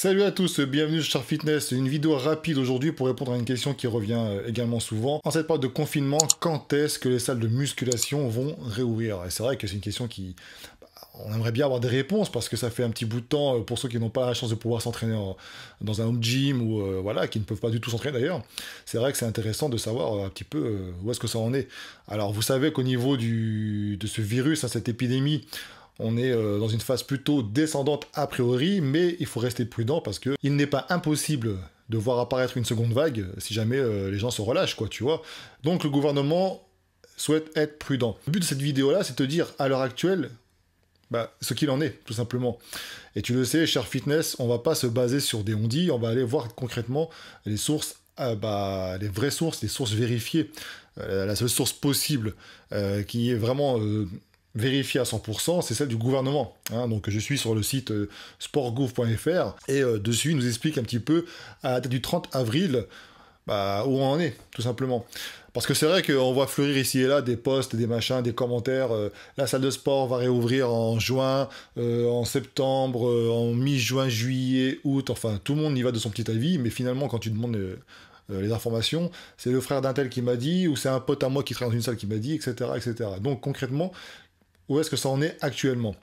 Salut à tous, bienvenue sur Char Fitness. Une vidéo rapide aujourd'hui pour répondre à une question qui revient également souvent. En cette période de confinement, quand est-ce que les salles de musculation vont réouvrir? Et c'est vrai que c'est une question qui... On aimerait bien avoir des réponses parce que ça fait un petit bout de temps pour ceux qui n'ont pas la chance de pouvoir s'entraîner dans un home gym ou voilà, qui ne peuvent pas du tout s'entraîner d'ailleurs. C'est vrai que c'est intéressant de savoir un petit peu où est-ce que ça en est. Alors vous savez qu'au niveau de ce virus, cette épidémie, on est dans une phase plutôt descendante a priori, mais il faut rester prudent parce que il n'est pas impossible de voir apparaître une seconde vague si jamais les gens se relâchent, quoi, tu vois. Donc le gouvernement souhaite être prudent. Le but de cette vidéo-là, c'est de te dire à l'heure actuelle, ce qu'il en est, tout simplement. Et tu le sais, Char Fitness, on va pas se baser sur des on-dit, on va aller voir concrètement les sources, les vraies sources, les sources vérifiées, la seule source possible qui est vraiment vérifiée à 100%, c'est celle du gouvernement. Hein. Donc je suis sur le site sportgouv.fr et dessus, il nous explique un petit peu à la date du 30 avril où on en est, tout simplement. Parce que c'est vrai qu'on voit fleurir ici et là des posts, des machins, des commentaires. La salle de sport va réouvrir en juin, en septembre, en mi-juin, juillet, août. Enfin, tout le monde y va de son petit avis. Mais finalement, quand tu demandes les informations, c'est le frère d'un tel qui m'a dit, ou c'est un pote à moi qui travaille dans une salle qui m'a dit, etc., etc. Donc concrètement, où est-ce que ça en est actuellement ?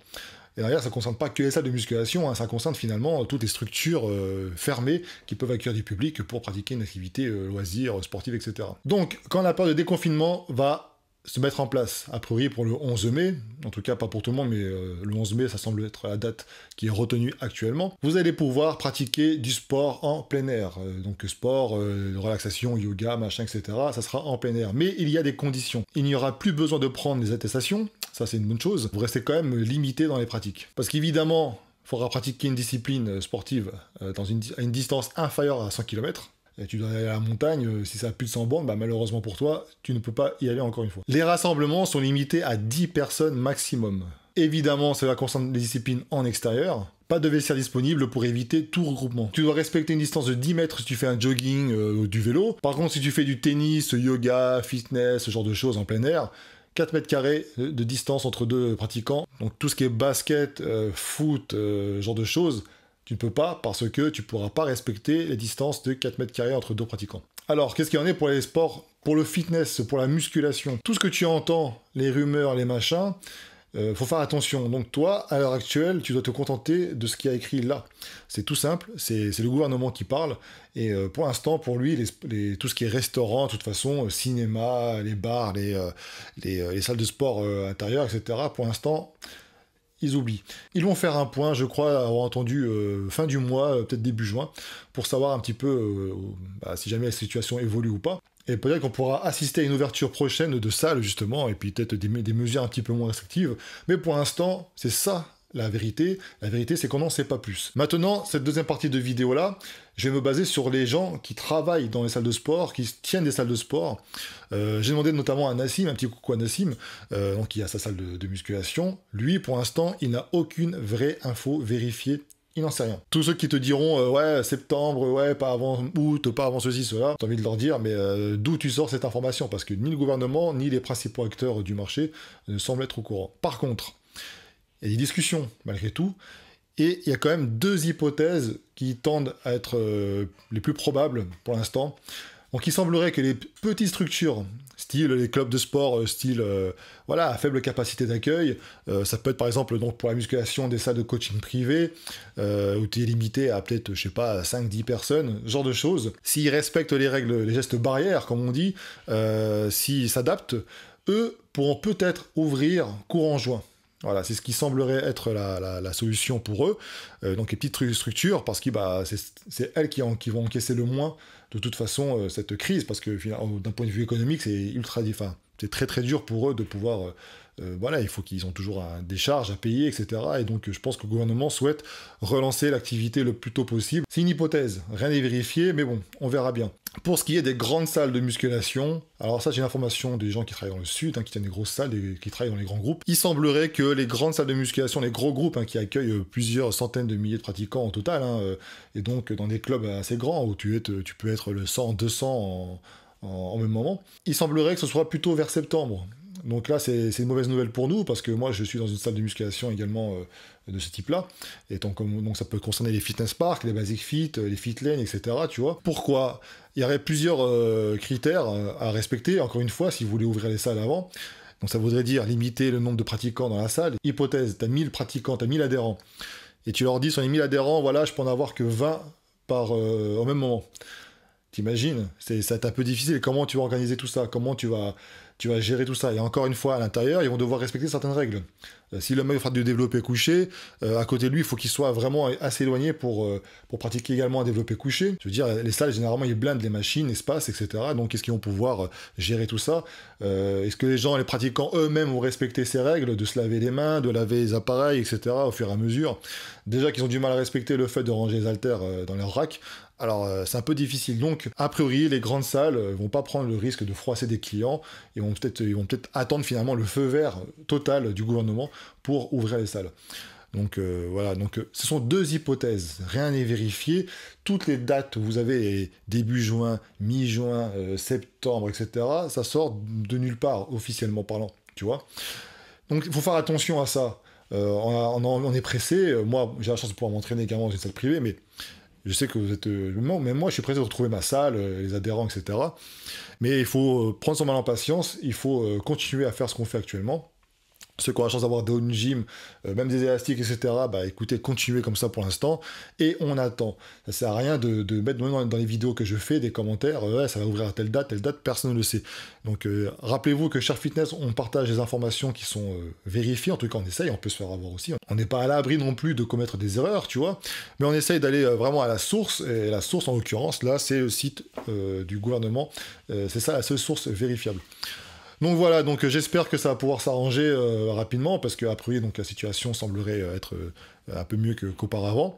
Et derrière, ça ne concerne pas que les salles de musculation, hein, ça concerne finalement toutes les structures fermées qui peuvent accueillir du public pour pratiquer une activité loisir, sportive, etc. Donc, quand la période de déconfinement va se mettre en place, a priori pour le 11 mai, en tout cas pas pour tout le monde, mais le 11 mai, ça semble être la date qui est retenue actuellement, vous allez pouvoir pratiquer du sport en plein air. Donc sport, relaxation, yoga, machin, etc. Ça sera en plein air. Mais il y a des conditions. Il n'y aura plus besoin de prendre les attestations, ça c'est une bonne chose. Vous restez quand même limité dans les pratiques. Parce qu'évidemment, il faudra pratiquer une discipline sportive à une distance inférieure à 100 km. Et tu dois aller à la montagne, si ça a plus de 100 bornes, malheureusement pour toi, tu ne peux pas y aller encore une fois. Les rassemblements sont limités à 10 personnes maximum. Évidemment, cela concerne les disciplines en extérieur. Pas de vestiaire disponible pour éviter tout regroupement. Tu dois respecter une distance de 10 mètres si tu fais un jogging ou du vélo. Par contre, si tu fais du tennis, yoga, fitness, ce genre de choses en plein air, 4 mètres carrés de distance entre deux pratiquants. Donc tout ce qui est basket, foot, genre de choses, tu ne peux pas parce que tu ne pourras pas respecter les distances de 4 mètres carrés entre deux pratiquants. Alors, qu'est-ce qu'il y en est pour les sports, pour le fitness, pour la musculation? Tout ce que tu entends, les rumeurs, les machins, faut faire attention. Donc toi, à l'heure actuelle, tu dois te contenter de ce qui a écrit là. C'est tout simple, c'est le gouvernement qui parle. Et pour l'instant, pour lui, tout ce qui est restaurant, de toute façon, cinéma, les bars, les salles de sport intérieures, etc., pour l'instant... ils oublient. Ils vont faire un point, je crois, avoir entendu fin du mois, peut-être début juin, pour savoir un petit peu si jamais la situation évolue ou pas. Et peut-être qu'on pourra assister à une ouverture prochaine de salles, justement, et puis peut-être des mesures un petit peu moins restrictives. Mais pour l'instant, c'est ça la vérité. La vérité, c'est qu'on n'en sait pas plus. Maintenant, cette deuxième partie de vidéo-là, je vais me baser sur les gens qui travaillent dans les salles de sport, qui tiennent des salles de sport. J'ai demandé notamment à Nassim, un petit coucou à Nassim, donc qui a sa salle de musculation. Lui, pour l'instant, il n'a aucune vraie info vérifiée. Il n'en sait rien. Tous ceux qui te diront ouais, septembre, ouais, pas avant août, pas avant ceci, cela, t'as envie de leur dire, mais d'où tu sors cette information? Parce que ni le gouvernement, ni les principaux acteurs du marché ne semblent être au courant. Par contre, il y a des discussions, malgré tout, et il y a quand même deux hypothèses qui tendent à être les plus probables pour l'instant. Donc il semblerait que les petites structures, style les clubs de sport, style à faible capacité d'accueil, ça peut être par exemple donc, pour la musculation des salles de coaching privé, où tu es limité à peut-être, je sais pas, 5-10 personnes, ce genre de choses. S'ils respectent les règles, les gestes barrières, comme on dit, s'ils s'adaptent, eux pourront peut-être ouvrir courant juin. Voilà, c'est ce qui semblerait être la solution pour eux. Donc les petites structures, parce que c'est elles qui vont encaisser le moins, de toute façon, cette crise, parce que d'un point de vue économique, c'est c'est très très dur pour eux de pouvoir... il faut qu'ils ont toujours des charges à payer, etc. Et donc je pense que le gouvernement souhaite relancer l'activité le plus tôt possible. C'est une hypothèse, rien n'est vérifié, mais bon, on verra bien. Pour ce qui est des grandes salles de musculation, alors ça j'ai l'information des gens qui travaillent dans le sud, qui tiennent des grosses salles, qui travaillent dans les grands groupes. Il semblerait que les grandes salles de musculation, les gros groupes qui accueillent plusieurs centaines de milliers de pratiquants en total, et donc dans des clubs assez grands où tu peux être le 100, 200 en même moment, il semblerait que ce soit plutôt vers septembre. Donc là, c'est une mauvaise nouvelle pour nous, parce que moi, je suis dans une salle de musculation également de ce type-là. Et donc, ça peut concerner les fitness parks, les basic fit, les fit lane, etc. Tu vois. Pourquoi? Il y aurait plusieurs critères à respecter, encore une fois, si vous voulez ouvrir les salles avant. Donc ça voudrait dire limiter le nombre de pratiquants dans la salle. Hypothèse, tu as 1000 pratiquants, tu as 1000 adhérents. Et tu leur dis, sur les 1000 adhérents, voilà, je peux en avoir que 20 au même moment. T'imagines? C'est un peu difficile. Comment tu vas organiser tout ça? Comment tu vas gérer tout ça? Et encore une fois, à l'intérieur, ils vont devoir respecter certaines règles. Si le mec fera du développé couché, à côté de lui, il faut qu'il soit vraiment assez éloigné pour pratiquer également un développé couché. Je veux dire, les salles, généralement, ils blindent les machines, l'espace, etc. Donc, est-ce qu'ils vont pouvoir gérer tout ça? Est-ce que les gens, les pratiquants eux-mêmes vont respecter ces règles de se laver les mains, de laver les appareils, etc. au fur et à mesure? Déjà qu'ils ont du mal à respecter le fait de ranger les haltères dans leur rack. Alors, c'est un peu difficile. Donc, a priori, les grandes salles vont pas prendre le risque de froisser des clients. Ils vont peut-être attendre finalement le feu vert total du gouvernement pour ouvrir les salles. Donc, voilà. Donc, ce sont deux hypothèses. Rien n'est vérifié. Toutes les dates, vous avez début juin, mi-juin, septembre, etc. Ça sort de nulle part, officiellement parlant. Tu vois? Donc, il faut faire attention à ça. On est pressé. Moi, j'ai la chance de pouvoir m'entraîner également dans une salle privée, mais je sais que vous êtes... même moi, je suis pressé de retrouver ma salle, les adhérents, etc. Mais il faut prendre son mal en patience, il faut continuer à faire ce qu'on fait actuellement. Ceux qui ont la chance d'avoir des home gym, même des élastiques, etc., bah écoutez, continuez comme ça pour l'instant, et on attend. Ça sert à rien de mettre dans les vidéos que je fais des commentaires, ouais, ça va ouvrir à telle date, personne ne le sait. Donc rappelez-vous que Sharp Fitness, on partage des informations qui sont vérifiées, en tout cas on essaye, on peut se faire avoir aussi. On n'est pas à l'abri non plus de commettre des erreurs, tu vois, mais on essaye d'aller vraiment à la source, et la source en l'occurrence, là, c'est le site du gouvernement, c'est ça la seule source vérifiable. Donc voilà, donc j'espère que ça va pouvoir s'arranger rapidement, parce qu'à priori, donc la situation semblerait être un peu mieux qu'auparavant.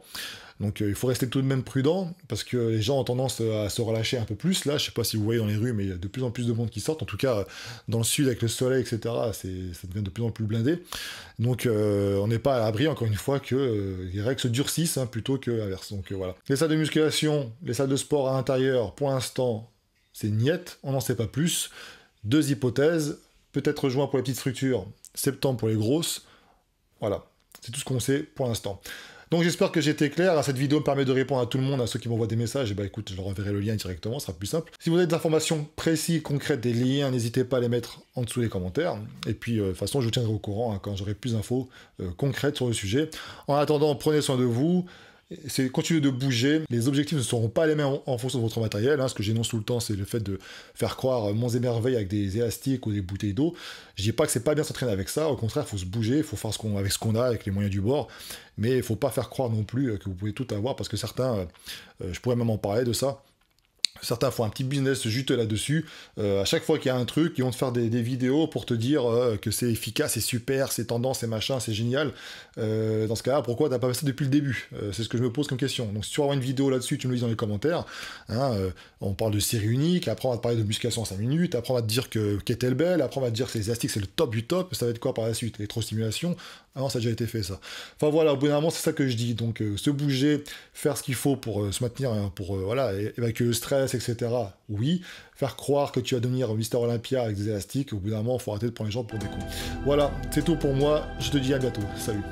Donc il faut rester tout de même prudent, parce que les gens ont tendance à se relâcher un peu plus. Là, je sais pas si vous voyez dans les rues, mais il y a de plus en plus de monde qui sortent. En tout cas, dans le sud, avec le soleil, etc., ça devient de plus en plus blindé. Donc on n'est pas à l'abri, encore une fois, que les règles se durcissent plutôt que l'inverse. Donc voilà. Les salles de musculation, les salles de sport à l'intérieur, pour l'instant, c'est niette, on n'en sait pas plus. Deux hypothèses, peut-être juin pour les petites structures, septembre pour les grosses. Voilà, c'est tout ce qu'on sait pour l'instant. Donc j'espère que j'ai été clair. Cette vidéo me permet de répondre à tout le monde, à ceux qui m'envoient des messages. Et bah écoute, je leur enverrai le lien directement, ce sera plus simple. Si vous avez des informations précises, concrètes, des liens, n'hésitez pas à les mettre en dessous des commentaires. Et puis de toute façon, je vous tiendrai au courant quand j'aurai plus d'infos concrètes sur le sujet. En attendant, prenez soin de vous. C'est continuer de bouger. Les objectifs ne seront pas les mêmes en fonction de votre matériel. Ce que j'énonce tout le temps, c'est le fait de faire croire monts et merveilles avec des élastiques ou des bouteilles d'eau. Je dis pas que c'est pas bien s'entraîner avec ça. Au contraire, il faut se bouger, il faut faire avec ce qu'on a, avec les moyens du bord. Mais il faut pas faire croire non plus que vous pouvez tout avoir, parce que certains, je pourrais même en parler de ça. Certains font un petit business juteux là-dessus. À chaque fois qu'il y a un truc, ils vont te faire des vidéos pour te dire que c'est efficace, c'est super, c'est tendance, c'est machin, c'est génial. Dans ce cas-là, pourquoi t'as pas fait ça depuis le début? C'est ce que je me pose comme question. Donc si tu veux avoir une vidéo là-dessus, tu me le dis dans les commentaires. On parle de série unique, après on va te parler de musculation en 5 minutes, après on va te dire que kettlebell, après on va te dire que les élastiques c'est le top du top, ça va être quoi par la suite? Électrostimulation? Ah non, ça a déjà été fait ça. Enfin voilà, au bout d'un moment, c'est ça que je dis. Donc se bouger, faire ce qu'il faut pour se maintenir, pour voilà, évacuer le stress, etc. Oui, faire croire que tu vas devenir Mister Olympia avec des élastiques, au bout d'un moment, il faut arrêter de prendre les gens pour des cons. Voilà, c'est tout pour moi. Je te dis à bientôt. Salut.